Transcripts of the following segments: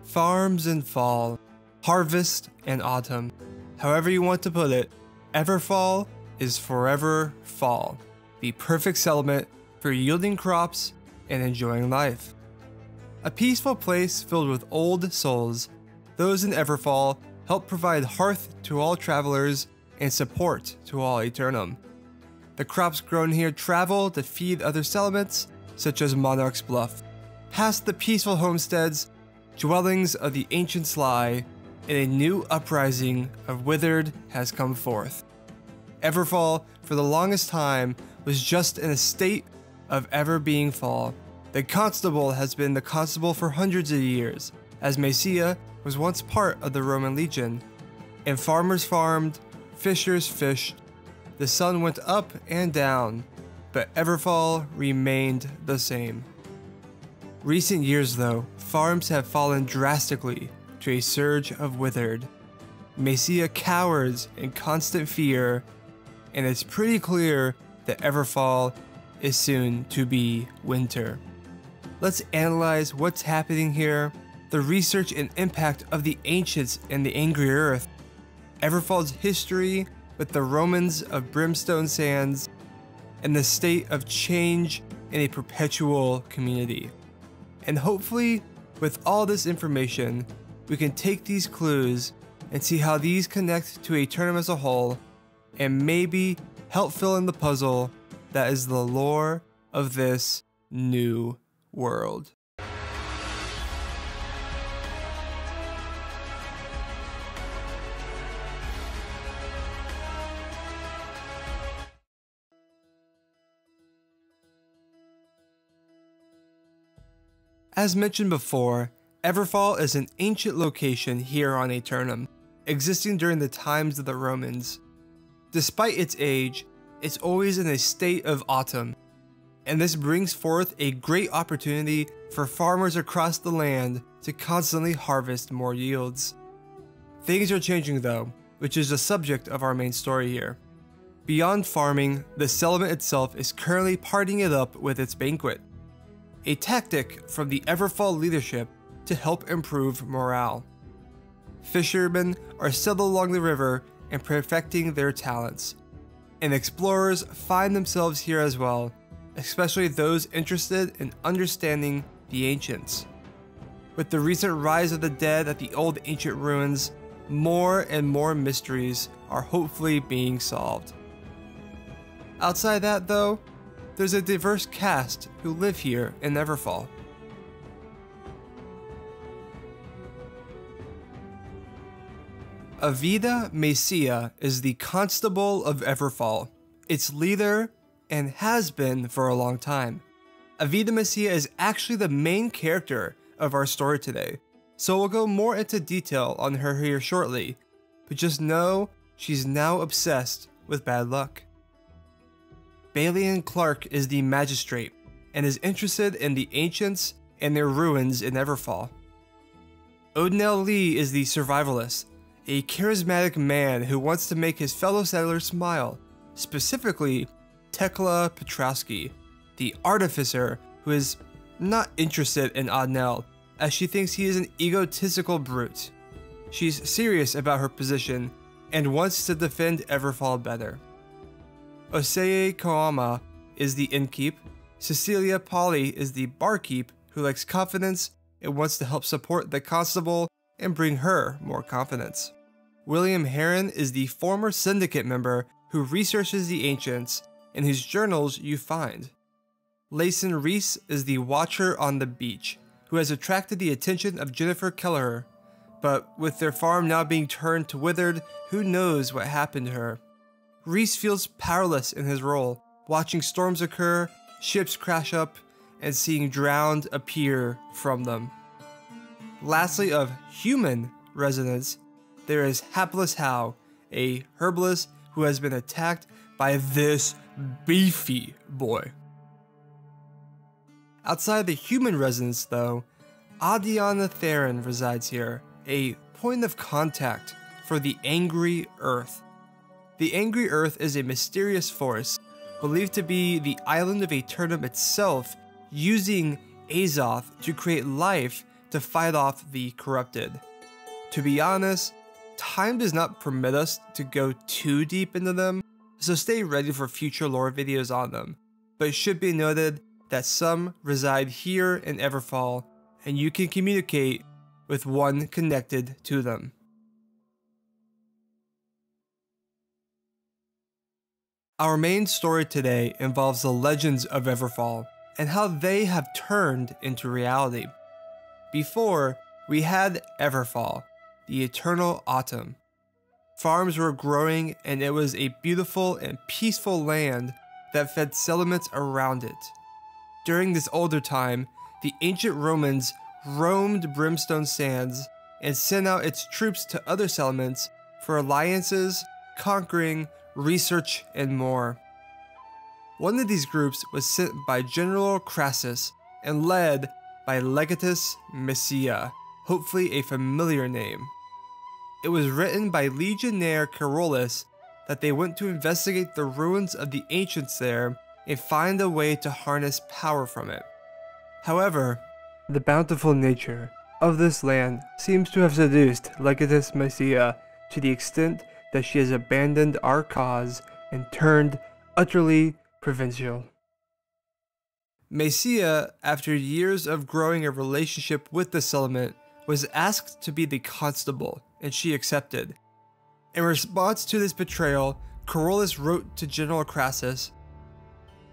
Farms in fall, harvest and autumn. However you want to put it, Everfall is forever fall, the perfect settlement for yielding crops and enjoying life. A peaceful place filled with old souls, those in Everfall help provide hearth to all travelers and support to all Eternum. The crops grown here travel to feed other settlements, such as Monarch's Bluff. Past the peaceful homesteads, dwellings of the ancients lie, and a new uprising of Withered has come forth. Everfall, for the longest time, was just in a state of ever being fall. The constable has been the constable for hundreds of years, as Messia was once part of the Roman legion. And farmers farmed, fishers fished, the sun went up and down, but Everfall remained the same. Recent years though, farms have fallen drastically to a surge of Withered. Messia cowers in constant fear, and it's pretty clear that Everfall is soon to be winter. Let's analyze what's happening here, the research and impact of the ancients and the angry earth, Everfall's history with the Romans of Brimstone Sands, and the state of change in a perpetual community. And hopefully, with all this information, we can take these clues and see how these connect to Eternum as a whole, and maybe help fill in the puzzle that is the lore of this new world. As mentioned before, Everfall is an ancient location here on Eternum, existing during the times of the Romans. Despite its age, it's always in a state of autumn, and this brings forth a great opportunity for farmers across the land to constantly harvest more yields. Things are changing though, which is the subject of our main story here. Beyond farming, the settlement itself is currently partying it up with its banquet, a tactic from the Everfall leadership to help improve morale. Fishermen are settled along the river and perfecting their talents, and explorers find themselves here as well, especially those interested in understanding the ancients. With the recent rise of the dead at the old ancient ruins, more and more mysteries are hopefully being solved. Outside that though, there's a diverse cast who live here in Everfall. Avida Messia is the constable of Everfall, its leader, and has been for a long time. Avida Messia is actually the main character of our story today, so we'll go more into detail on her here shortly, but just know she's now obsessed with bad luck. Balian Clark is the magistrate, and is interested in the ancients and their ruins in Everfall. Odinel Lee is the survivalist, a charismatic man who wants to make his fellow settlers smile, specifically Tekla Petrowski, the artificer who is not interested in Odinel, as she thinks he is an egotistical brute. She's serious about her position and wants to defend Everfall better. Osei Koama is the innkeep, Cecilia Polly is the barkeep who lacks confidence and wants to help support the constable and bring her more confidence. William Heron is the former syndicate member who researches the ancients and whose journals you find. Layson Reese is the watcher on the beach, who has attracted the attention of Jennifer Kelleher, but with their farm now being turned to Withered, who knows what happened to her. Reese feels powerless in his role, watching storms occur, ships crash up, and seeing drowned appear from them. Lastly, of human residents, there is Hapless How, a herbalist who has been attacked by this beefy boy. Outside the human residents though, Adiana Theron resides here, a point of contact for the Angry Earth. The Angry Earth is a mysterious force, believed to be the island of Eternum itself, using Azoth to create life to fight off the corrupted. To be honest, time does not permit us to go too deep into them, so stay ready for future lore videos on them, but it should be noted that some reside here in Everfall, and you can communicate with one connected to them. Our main story today involves the legends of Everfall, and how they have turned into reality. Before, we had Everfall, the eternal autumn. Farms were growing, and it was a beautiful and peaceful land that fed settlements around it. During this older time, the ancient Romans roamed Brimstone Sands and sent out its troops to other settlements for alliances, conquering, research, and more. One of these groups was sent by General Crassus and led by Legatus Messia, hopefully a familiar name. It was written by Legionnaire Carolus that they went to investigate the ruins of the ancients there and find a way to harness power from it. However, the bountiful nature of this land seems to have seduced Legatus Messia to the extent that she has abandoned our cause and turned utterly provincial. Messia, after years of growing a relationship with the settlement, was asked to be the constable, and she accepted. In response to this betrayal, Carolus wrote to General Crassus,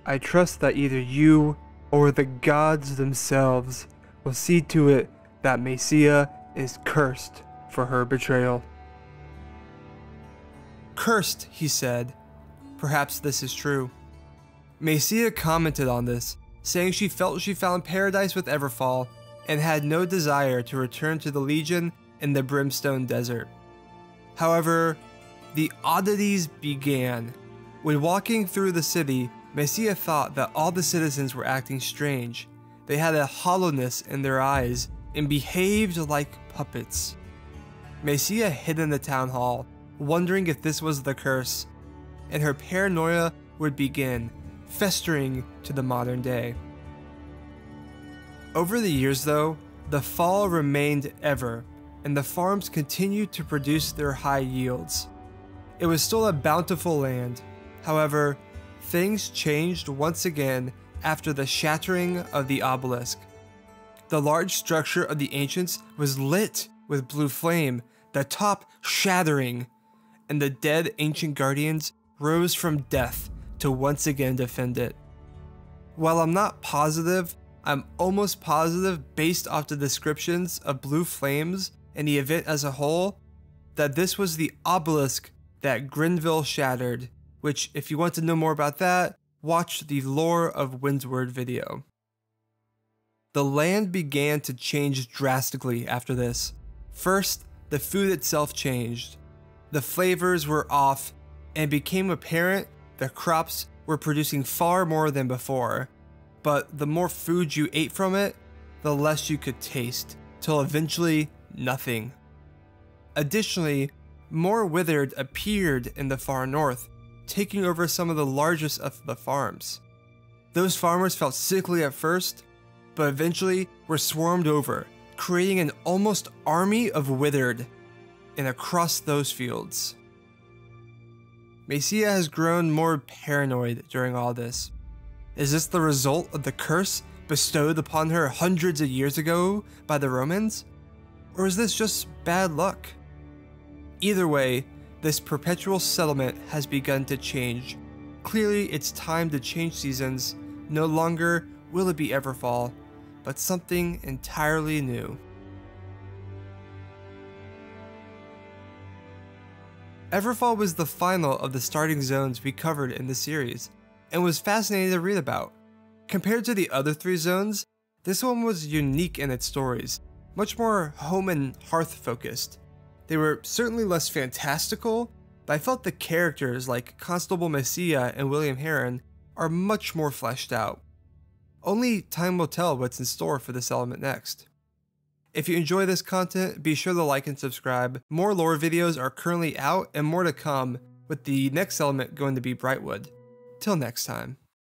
"I trust that either you or the gods themselves will see to it that Messia is cursed for her betrayal." Cursed, he said. Perhaps this is true. Messia commented on this, saying she felt she found paradise with Everfall and had no desire to return to the Legion in the Brimstone Desert. However, the oddities began. When walking through the city, Messia thought that all the citizens were acting strange. They had a hollowness in their eyes and behaved like puppets. Messia hid in the town hall, wondering if this was the curse, and her paranoia would begin, festering to the modern day. Over the years though, the fall remained ever, and the farms continued to produce their high yields. It was still a bountiful land. However, things changed once again after the shattering of the obelisk. The large structure of the ancients was lit with blue flame, the top shattering, and the dead ancient guardians rose from death to once again defend it. While I'm not positive, I'm almost positive based off the descriptions of blue flames and the event as a whole, that this was the obelisk that Grenville shattered, which if you want to know more about that, watch the Lore of Windsward video. The land began to change drastically after this. First, the food itself changed. The flavors were off, and it became apparent the crops were producing far more than before, but the more food you ate from it, the less you could taste, till eventually nothing. Additionally, more withered appeared in the far north, taking over some of the largest of the farms. Those farmers felt sickly at first, but eventually were swarmed over, creating an almost army of withered and across those fields. Messia has grown more paranoid during all this. Is this the result of the curse bestowed upon her hundreds of years ago by the Romans? Or is this just bad luck? Either way, this perpetual settlement has begun to change. Clearly, it's time to change seasons. No longer will it be Everfall, but something entirely new. Everfall was the final of the starting zones we covered in the series, and was fascinating to read about. Compared to the other 3 zones, this one was unique in its stories, much more home and hearth focused. They were certainly less fantastical, but I felt the characters like Constable Messia and William Heron are much more fleshed out. Only time will tell what's in store for this element next. If you enjoy this content, be sure to like and subscribe. More lore videos are currently out and more to come, with the next element going to be Brightwood. Till next time.